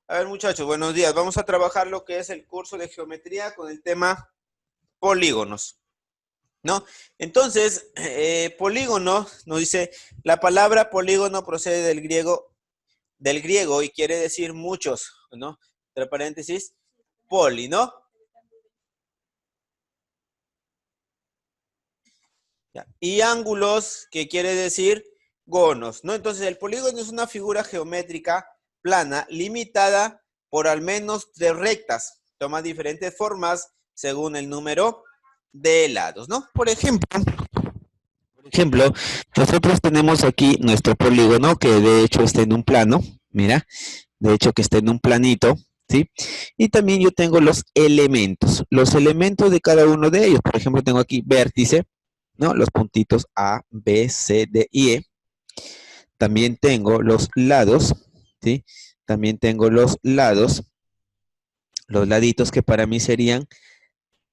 A ver, muchachos, buenos días. Vamos a trabajar lo que es el curso de geometría con el tema polígonos, ¿no? Entonces, polígono nos dice, la palabra polígono procede del griego y quiere decir muchos, ¿no? Entre paréntesis, poli, ¿no? Ya. Y ángulos, que quiere decir gonos, ¿no? Entonces, el polígono es una figura geométrica plana limitada por al menos tres rectas. Toma diferentes formas según el número de lados, ¿no? Por ejemplo, nosotros tenemos aquí nuestro polígono que de hecho está en un plano, mira, de hecho que está en un planito, ¿sí? Y también yo tengo los elementos de cada uno de ellos. Por ejemplo, tengo aquí vértice, ¿no? Los puntitos A, B, C, D y E. También tengo los lados, ¿sí? También tengo los laditos que para mí serían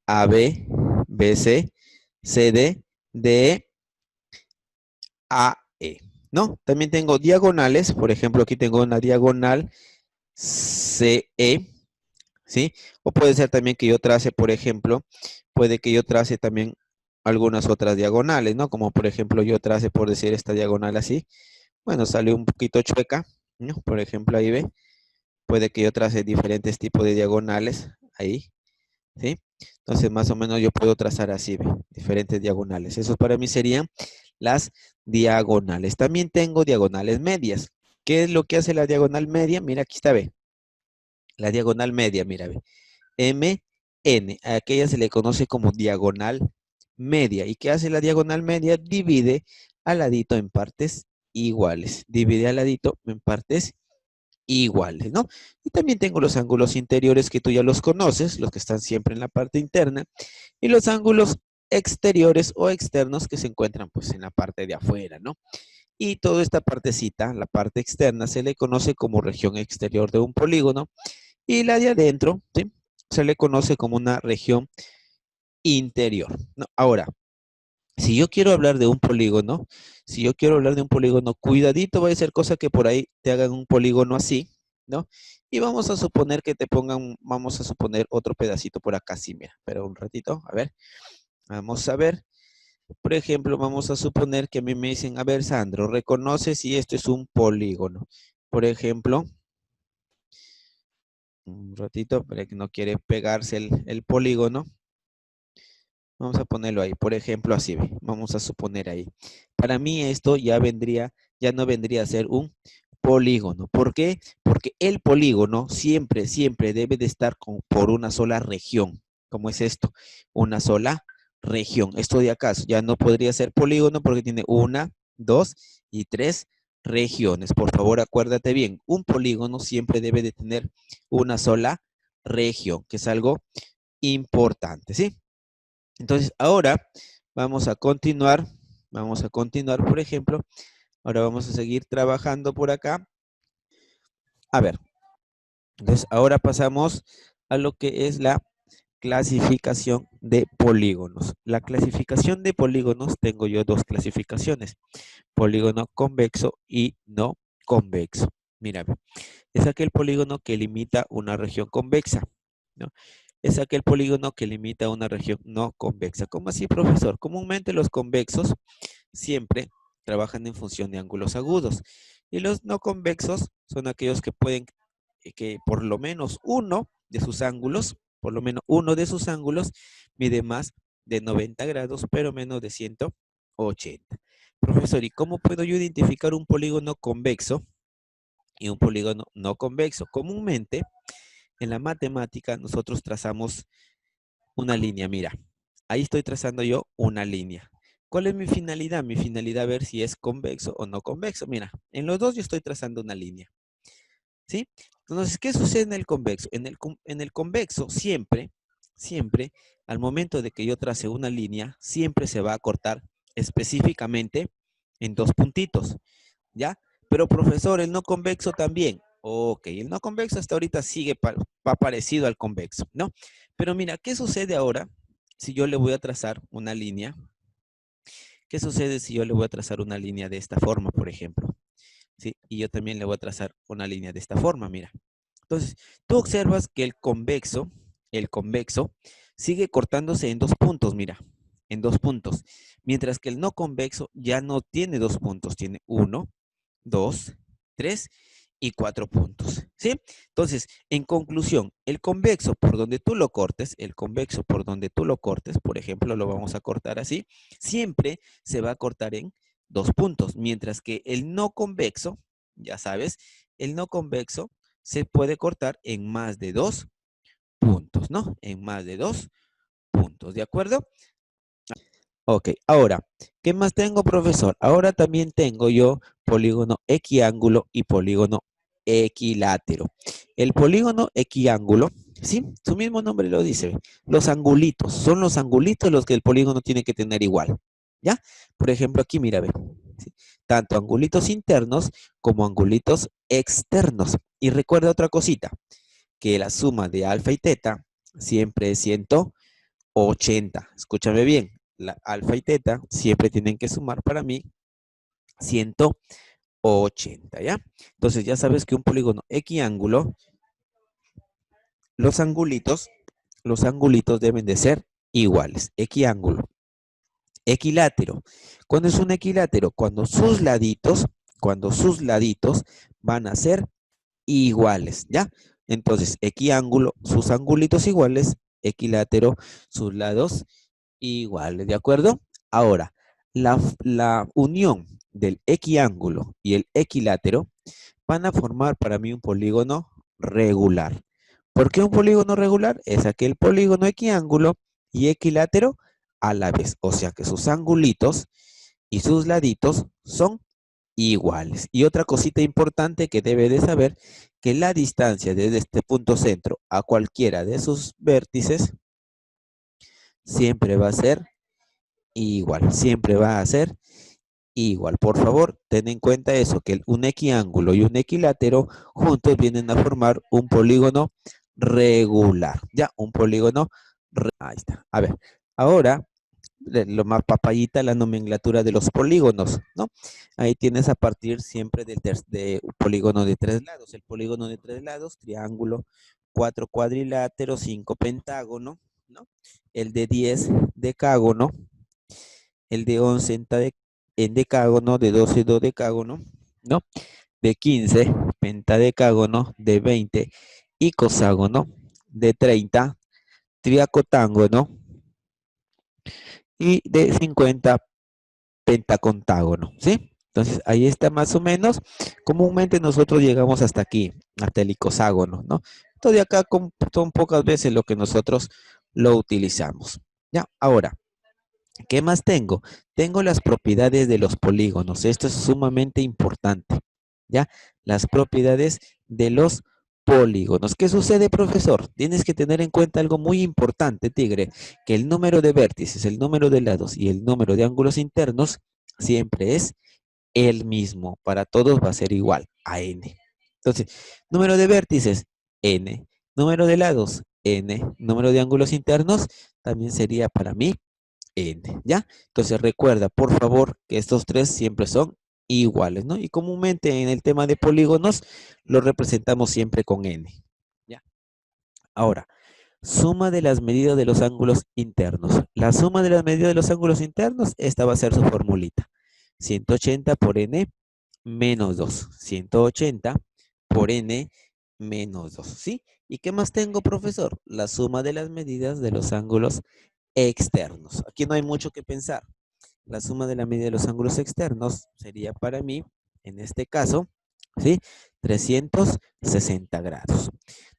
A, B, B, C, C, D, D, E, A, E, ¿no? También tengo diagonales, por ejemplo, aquí tengo una diagonal CE, ¿sí? O puede ser también que yo trace, por ejemplo, puede que yo trace también algunas otras diagonales, ¿no? Como por ejemplo yo trace, por decir, esta diagonal así. Bueno, sale un poquito chueca, ¿no? Por ejemplo, ahí ve. Puede que yo trace diferentes tipos de diagonales ahí, ¿sí? Entonces, más o menos yo puedo trazar así, ¿ve? Diferentes diagonales. Esos para mí serían las diagonales. También tengo diagonales medias. ¿Qué es lo que hace la diagonal media? Mira, aquí está, ve. La diagonal media, mira, ve. M, N. A aquella se le conoce como diagonal media. ¿Y qué hace la diagonal media? Divide al ladito en partes iguales. Divide al ladito en partes iguales, ¿no? Y también tengo los ángulos interiores que tú ya los conoces, los que están siempre en la parte interna, y los ángulos exteriores o externos que se encuentran pues en la parte de afuera, ¿no? Y toda esta partecita, la parte externa, se le conoce como región exterior de un polígono y la de adentro, ¿sí? Se le conoce como una región interior, ¿no? Ahora, si yo quiero hablar de un polígono, si yo quiero hablar de un polígono, cuidadito, va a ser cosa que por ahí te hagan un polígono así, ¿no? Y vamos a suponer que te pongan, vamos a suponer otro pedacito por acá, sí, mira, pero un ratito, a ver, vamos a ver. Por ejemplo, vamos a suponer que a mí me dicen, a ver, Sandro, reconoce si esto es un polígono. Por ejemplo, un ratito, para que no quiere pegarse el polígono. Vamos a ponerlo ahí, por ejemplo, así, ve. Vamos a suponer ahí. Para mí esto ya no vendría a ser un polígono. ¿Por qué? Porque el polígono siempre, siempre debe de estar por una sola región. ¿Cómo es esto? Una sola región. Esto de acá ya no podría ser polígono porque tiene una, dos y tres regiones. Por favor, acuérdate bien. Un polígono siempre debe de tener una sola región, que es algo importante, ¿sí? Entonces, ahora vamos a continuar, por ejemplo, ahora vamos a seguir trabajando por acá. A ver, entonces ahora pasamos a lo que es la clasificación de polígonos. La clasificación de polígonos, tengo yo dos clasificaciones, polígono convexo y no convexo. Mira, es aquel polígono que limita una región convexa, ¿no? Es aquel polígono que limita una región no convexa. ¿Cómo así, profesor? Comúnmente los convexos siempre trabajan en función de ángulos agudos y los no convexos son aquellos que pueden, que por lo menos uno de sus ángulos mide más de 90 grados, pero menos de 180. Profesor, ¿y cómo puedo yo identificar un polígono convexo y un polígono no convexo? Comúnmente, en la matemática, nosotros trazamos una línea. Mira, ahí estoy trazando yo una línea. ¿Cuál es mi finalidad? Mi finalidad es ver si es convexo o no convexo. Mira, en los dos yo estoy trazando una línea. ¿Sí? Entonces, ¿qué sucede en el convexo? En el convexo, siempre, siempre, al momento de que yo trace una línea, siempre se va a cortar específicamente en dos puntitos. ¿Ya? Pero profesor, el no convexo también. Ok, el no convexo hasta ahorita sigue parecido al convexo, ¿no? Pero mira, ¿qué sucede ahora si yo le voy a trazar una línea? ¿Qué sucede si yo le voy a trazar una línea de esta forma, por ejemplo? ¿Sí? Y yo también le voy a trazar una línea de esta forma, mira. Entonces, tú observas que el convexo sigue cortándose en 2 puntos, mira, en 2 puntos. Mientras que el no convexo ya no tiene 2 puntos, tiene 1, 2, 3 y 4 puntos, ¿sí? Entonces, en conclusión, el convexo por donde tú lo cortes, por ejemplo, lo vamos a cortar así, siempre se va a cortar en 2 puntos, mientras que el no convexo, ya sabes, el no convexo se puede cortar en más de 2 puntos, ¿no? En más de 2 puntos, ¿de acuerdo? Ok, ahora, ¿qué más tengo, profesor? Ahora también tengo yo polígono equiángulo y polígono equilátero. El polígono equiángulo, ¿sí? Su mismo nombre lo dice. Los angulitos, son los angulitos los que el polígono tiene que tener igual, ¿ya? Por ejemplo, aquí mira, ve, ¿sí? Tanto angulitos internos como angulitos externos. Y recuerda otra cosita, que la suma de alfa y teta siempre es 180. Escúchame bien, la alfa y teta siempre tienen que sumar para mí 180, ¿ya? Entonces ya sabes que un polígono equiángulo, los angulitos, los angulitos deben de ser iguales. Equiángulo. Equilátero. ¿Cuándo es un equilátero? Cuando sus laditos van a ser iguales, ¿ya? Entonces, equiángulo, sus angulitos iguales, equilátero, sus lados iguales, ¿de acuerdo? Ahora, la unión del equiángulo y el equilátero van a formar para mí un polígono regular. ¿Por qué un polígono regular? Es aquel polígono equiángulo y equilátero a la vez, o sea que sus angulitos y sus laditos son iguales. Y otra cosita importante que debe de saber, que la distancia desde este punto centro a cualquiera de sus vértices siempre va a ser igual, siempre va a ser igual. Por favor, ten en cuenta eso, que un equiángulo y un equilátero juntos vienen a formar un polígono regular. Ya, un polígono, ahí está. A ver, ahora lo más papayita, la nomenclatura de los polígonos, ¿no? Ahí tienes a partir siempre de un polígono de 3 lados. El polígono de 3 lados, triángulo, 4 cuadrilátero, 5 pentágono, ¿no? El de 10 decágono, el de 11 en decágono, de 12 dodecágono, ¿no? De 15 pentadecágono, de 20 icoságono, de 30 triacotágono y de 50 pentacontágono, ¿sí? Entonces, ahí está más o menos. Comúnmente nosotros llegamos hasta aquí, hasta el icoságono, ¿no? Esto de acá son pocas veces lo que nosotros lo utilizamos. Ya, ahora, ¿qué más tengo? Tengo las propiedades de los polígonos. Esto es sumamente importante, ¿ya? Las propiedades de los polígonos. ¿Qué sucede, profesor? Tienes que tener en cuenta algo muy importante, tigre, que el número de vértices, el número de lados y el número de ángulos internos siempre es el mismo. Para todos va a ser igual a n. Entonces, número de vértices, n. Número de lados, n. Número de ángulos internos también sería para mí n, ¿ya? Entonces recuerda, por favor, que estos tres siempre son iguales, ¿no? Y comúnmente en el tema de polígonos lo representamos siempre con n, ¿ya? Ahora, suma de las medidas de los ángulos internos. La suma de las medidas de los ángulos internos, esta va a ser su formulita. 180 por n menos 2. 180 por n menos 2, ¿sí? ¿Y qué más tengo, profesor? La suma de las medidas de los ángulos externos. Aquí no hay mucho que pensar. La suma de la medida de los ángulos externos sería para mí, en este caso, ¿sí? 360 grados.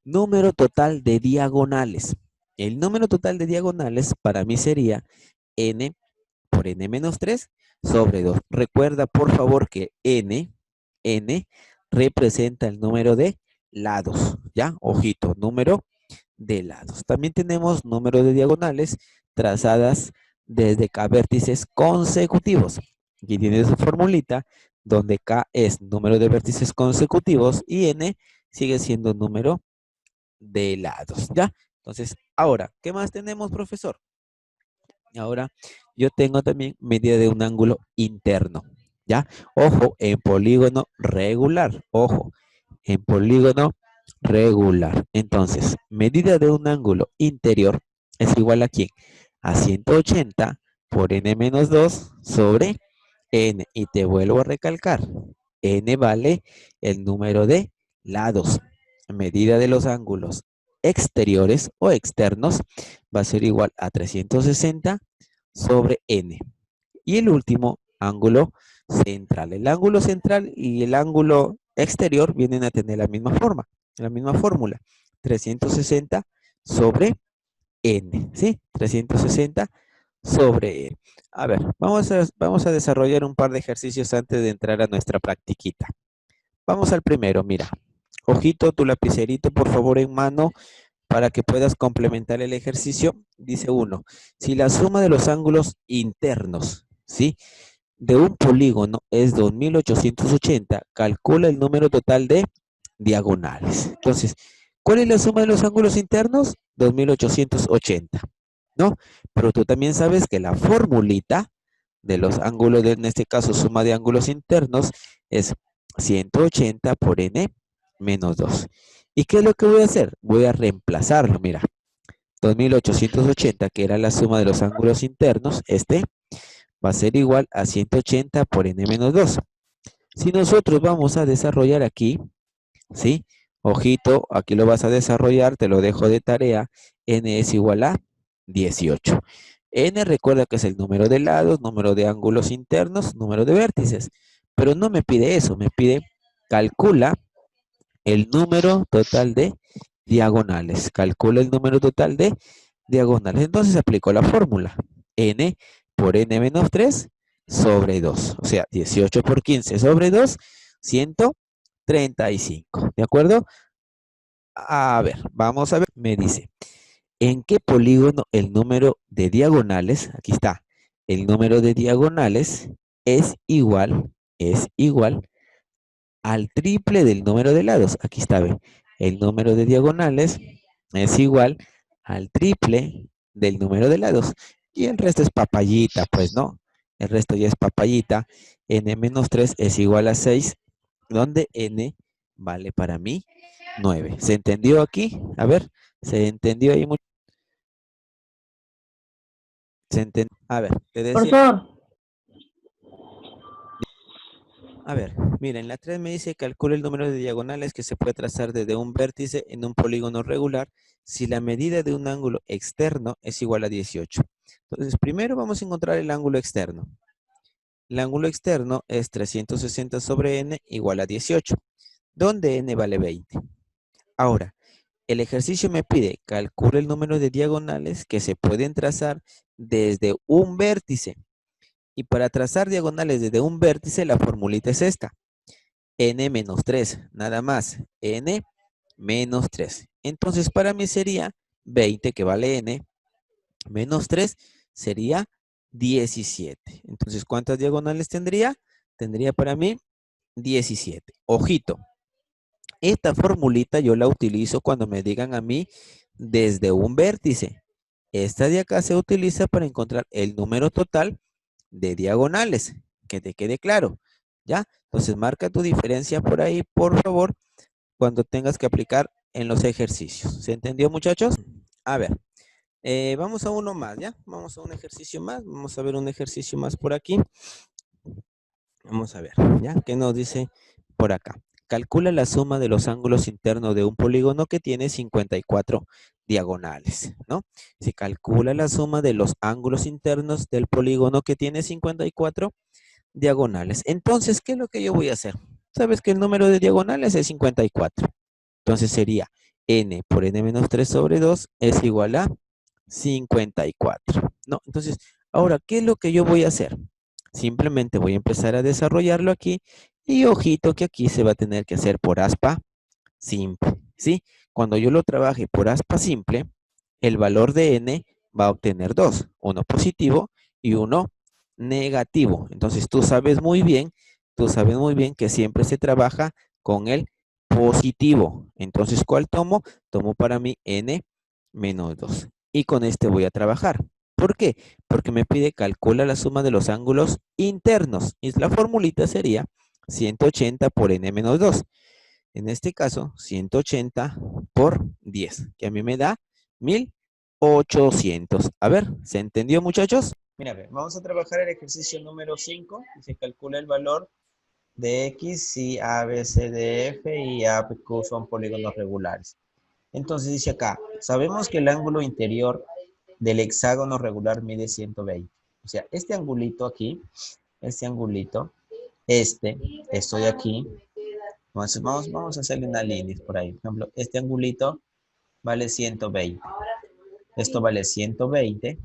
Número total de diagonales. El número total de diagonales para mí sería n por n menos 3 sobre 2. Recuerda, por favor, que n representa el número de lados, ¿ya? Ojito, número de lados. También tenemos número de diagonales trazadas desde K vértices consecutivos. Aquí tiene su formulita, donde K es número de vértices consecutivos y N sigue siendo número de lados, ¿ya? Entonces, ahora, ¿qué más tenemos, profesor? Ahora, yo tengo también medida de un ángulo interno, ¿ya? Ojo, en polígono regular, ojo, en polígono regular. Entonces, medida de un ángulo interior es igual a ¿quién? A 180 por n menos 2 sobre n. Y te vuelvo a recalcar, n vale el número de lados. Medida de los ángulos exteriores o externos va a ser igual a 360 sobre n. Y el último, ángulo central. El ángulo central y el ángulo exterior vienen a tener la misma forma, la misma fórmula. 360 sobre n, ¿sí? 360 sobre n. A ver, vamos a desarrollar un par de ejercicios antes de entrar a nuestra practiquita. Vamos al primero, mira. Ojito, tu lapicerito, por favor, en mano, para que puedas complementar el ejercicio. Dice uno, si la suma de los ángulos internos, ¿sí? De un polígono es 2880, calcula el número total de diagonales. Entonces, ¿cuál es la suma de los ángulos internos? 2880, ¿no? Pero tú también sabes que la formulita de los ángulos, en este caso suma de ángulos internos, es 180 por n menos 2. ¿Y qué es lo que voy a hacer? Voy a reemplazarlo, mira. 2880, que era la suma de los ángulos internos, va a ser igual a 180 por n menos 2. Si nosotros vamos a desarrollar aquí, ¿sí? Ojito, aquí lo vas a desarrollar, te lo dejo de tarea. N es igual a 18. N recuerda que es el número de lados, número de ángulos internos, número de vértices. Pero no me pide eso, me pide calcula el número total de diagonales. Calcula el número total de diagonales. Entonces aplico la fórmula. N por n menos 3 sobre 2. O sea, 18 por 15 sobre 2, 135. ¿De acuerdo? A ver, vamos a ver. Me dice, ¿en qué polígono el número de diagonales, aquí está, el número de diagonales es igual al triple del número de lados? Aquí está, ve. El número de diagonales es igual al triple del número de lados. Y el resto es papayita, pues, ¿no? El resto ya es papayita. N menos 3 es igual a 6, donde n vale para mí 9. ¿Se entendió aquí? A ver, ¿se entendió ahí mucho? A ver, te decía. Profesor, A ver, miren, la 3 me dice calcula el número de diagonales que se puede trazar desde un vértice en un polígono regular si la medida de un ángulo externo es igual a 18. Entonces, primero vamos a encontrar el ángulo externo. El ángulo externo es 360 sobre n igual a 18, donde n vale 20. Ahora, el ejercicio me pide calcula el número de diagonales que se pueden trazar desde un vértice. Y para trazar diagonales desde un vértice, la formulita es esta. N menos 3, nada más. N menos 3. Entonces, para mí sería 20, que vale n, menos 3 sería 17. Entonces, ¿cuántas diagonales tendría? Tendría para mí 17. Ojito, esta formulita yo la utilizo cuando me digan a mí desde un vértice. Esta de acá se utiliza para encontrar el número total de diagonales. Que te quede claro, ¿ya? Entonces, marca tu diferencia por ahí, por favor, cuando tengas que aplicar en los ejercicios. ¿Se entendió, muchachos? A ver, vamos a uno más, ¿ya? Vamos a un ejercicio más. Vamos a ver un ejercicio más por aquí. Vamos a ver, ¿ya? ¿Qué nos dice por acá? Calcula la suma de los ángulos internos de un polígono que tiene 54 diagonales, ¿no? Se calcula la suma de los ángulos internos del polígono que tiene 54 diagonales. Entonces, ¿qué es lo que yo voy a hacer? Sabes que el número de diagonales es 54. Entonces sería n por n menos 3 sobre 2 es igual a 54, ¿no? Entonces, ahora, ¿qué es lo que yo voy a hacer? Simplemente voy a empezar a desarrollarlo aquí y ojito que aquí se va a tener que hacer por aspa simple, ¿sí? Cuando yo lo trabaje por aspa simple, el valor de n va a obtener dos, uno positivo y uno negativo. Entonces tú sabes muy bien que siempre se trabaja con el positivo. Entonces, ¿cuál tomo? Tomo para mí n menos 2. Y con este voy a trabajar. ¿Por qué? Porque me pide calcula la suma de los ángulos internos. Y la formulita sería 180 por n menos 2. En este caso, 180 por 10, que a mí me da 1800. A ver, ¿se entendió, muchachos? Mira, a ver, vamos a trabajar el ejercicio número 5 y se calcula el valor de X si A, B, C, D, F y A, P, Q son polígonos regulares. Entonces dice acá, sabemos que el ángulo interior del hexágono regular mide 120. O sea, este angulito aquí, este angulito, esto de aquí, vamos a hacerle una línea por ahí. Por ejemplo, este angulito vale 120. Esto vale 120,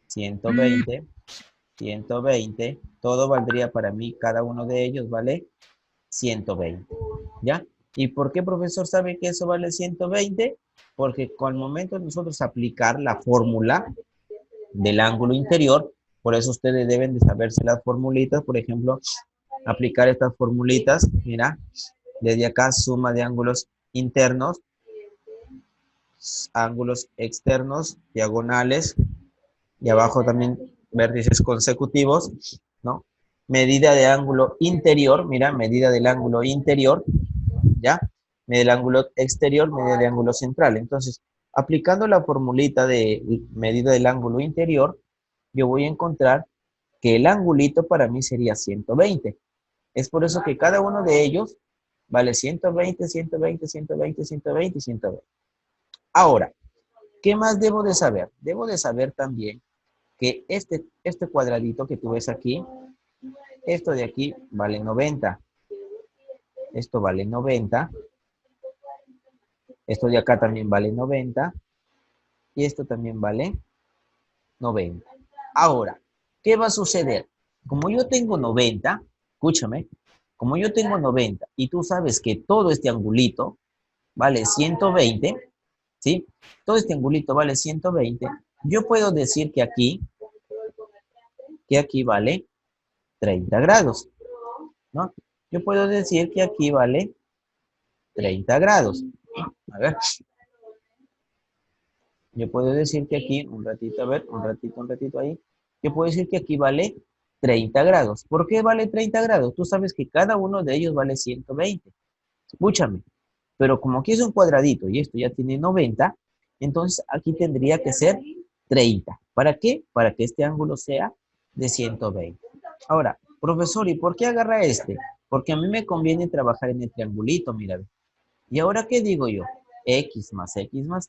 120, 120. Todo valdría para mí, cada uno de ellos vale 120. ¿Ya? ¿Y por qué, profesor, sabe que eso vale 120? Porque con el momento de nosotros aplicar la fórmula del ángulo interior, por eso ustedes deben de saberse las formulitas, por ejemplo, aplicar estas formulitas, mira, desde acá suma de ángulos internos, ángulos externos, diagonales, y abajo también vértices consecutivos, ¿no? Medida de ángulo interior, mira, medida del ángulo interior, ¿ya? Medida del ángulo exterior, medida de ángulo central. Entonces, aplicando la formulita de medida del ángulo interior, yo voy a encontrar que el angulito para mí sería 120. Es por eso que cada uno de ellos vale 120, 120, 120, 120 y 120. Ahora, ¿qué más debo de saber? Debo de saber también que este cuadradito que tú ves aquí, esto de aquí vale 90. Esto vale 90. Esto de acá también vale 90. Y esto también vale 90. Ahora, ¿qué va a suceder? Como yo tengo 90, escúchame, como yo tengo 90 y tú sabes que todo este angulito vale 120, ¿sí? Todo este angulito vale 120, yo puedo decir que aquí vale 30 grados, ¿no? Yo puedo decir que aquí vale 30 grados. A ver, yo puedo decir que aquí, un ratito, a ver, un ratito ahí. Yo puedo decir que aquí vale 30 grados. ¿Por qué vale 30 grados? Tú sabes que cada uno de ellos vale 120. Escúchame. Pero como aquí es un cuadradito y esto ya tiene 90, entonces aquí tendría que ser 30. ¿Para qué? Para que este ángulo sea de 120. Ahora, profesor, ¿y por qué agarra este? Porque a mí me conviene trabajar en el triangulito, mira. ¿Y ahora qué digo yo? X más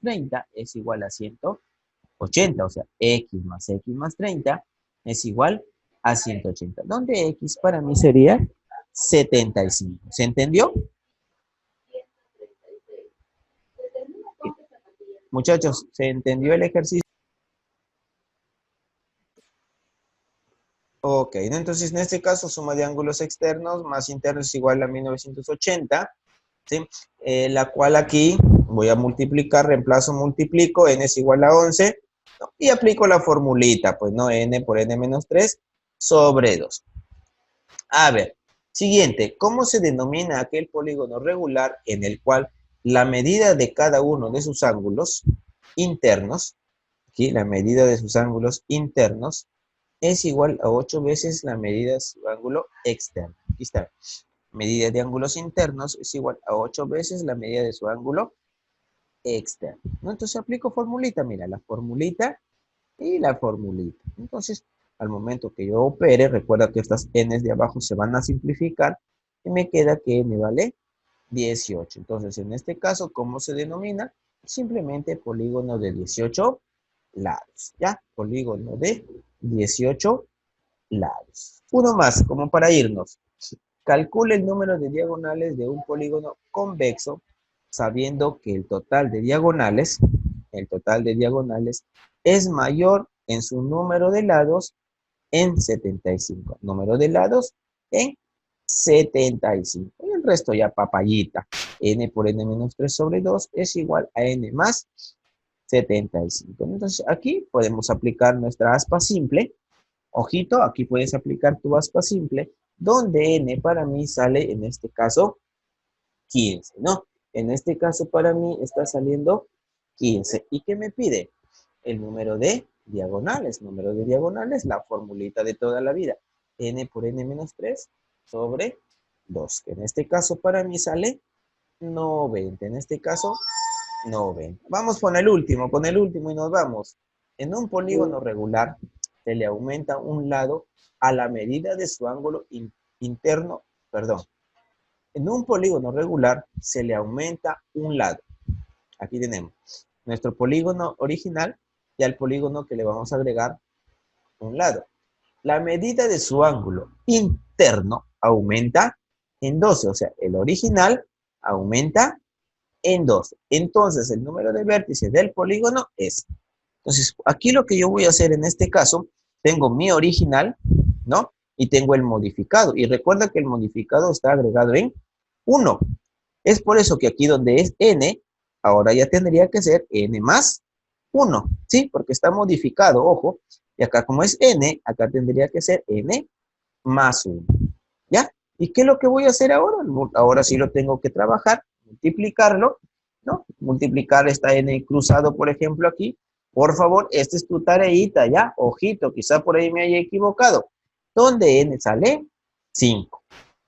30 es igual a 180. O sea, X más 30 es igual a 180. Donde X para mí sería 75. ¿Se entendió? Muchachos, ¿se entendió el ejercicio? Ok, ¿no? Entonces en este caso suma de ángulos externos más internos es igual a 1980, ¿sí? La cual aquí voy a multiplicar, reemplazo, multiplico, n es igual a 11, ¿no? Y aplico la formulita, pues no, n por n menos 3 sobre 2. A ver, siguiente, ¿cómo se denomina aquel polígono regular en el cual la medida de cada uno de sus ángulos internos, aquí la medida de sus ángulos internos, es igual a 8 veces la medida de su ángulo externo? Aquí está. Medida de ángulos internos es igual a 8 veces la medida de su ángulo externo, ¿no? Entonces aplico formulita, mira, la formulita y la formulita. Entonces, al momento que yo opere, recuerda que estas n de abajo se van a simplificar y me queda que n vale 18. Entonces, en este caso, ¿cómo se denomina? Simplemente polígono de 18 lados, ¿ya? Polígono de 18 lados. Uno más, como para irnos. Calcule el número de diagonales de un polígono convexo, sabiendo que el total de diagonales es mayor en su número de lados en 75. Número de lados en 75. Y el resto ya papayita. N por n menos 3 sobre 2 es igual a n más 75. Entonces aquí podemos aplicar nuestra aspa simple. Ojito, aquí puedes aplicar tu aspa simple, donde n para mí sale, en este caso, 15, ¿no? En este caso para mí está saliendo 15. ¿Y qué me pide? El número de diagonales. Número de diagonales, la formulita de toda la vida. N por n menos 3 sobre 2. Que en este caso para mí sale 90. En este caso, 90. Vamos con el último y nos vamos. En un polígono regular se le aumenta un lado a la medida de su ángulo interno, perdón. En un polígono regular se le aumenta un lado. Aquí tenemos nuestro polígono original y al polígono que le vamos a agregar un lado. La medida de su ángulo interno aumenta en 12, o sea, el original aumenta en 12. Entonces, el número de vértices del polígono es. Entonces, aquí lo que yo voy a hacer en este caso, tengo mi original, ¿no? Y tengo el modificado. Y recuerda que el modificado está agregado en 1. Es por eso que aquí donde es n, ahora ya tendría que ser n más 1, ¿sí? Porque está modificado, ojo. Y acá como es n, acá tendría que ser n más 1, ¿ya? ¿Y qué es lo que voy a hacer ahora? Ahora sí lo tengo que trabajar, multiplicarlo, ¿no? Multiplicar esta n cruzado, por ejemplo, aquí. Por favor, esta es tu tareita, ¿ya? Ojito, quizá por ahí me haya equivocado. ¿Dónde n sale? 5.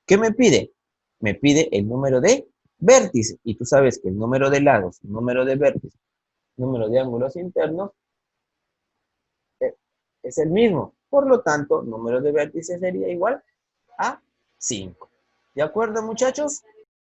¿Qué me pide? Me pide el número de vértices. Y tú sabes que el número de lados, número de vértices, número de ángulos internos eh, es el mismo. Por lo tanto, número de vértices sería igual a 5. ¿De acuerdo, muchachos?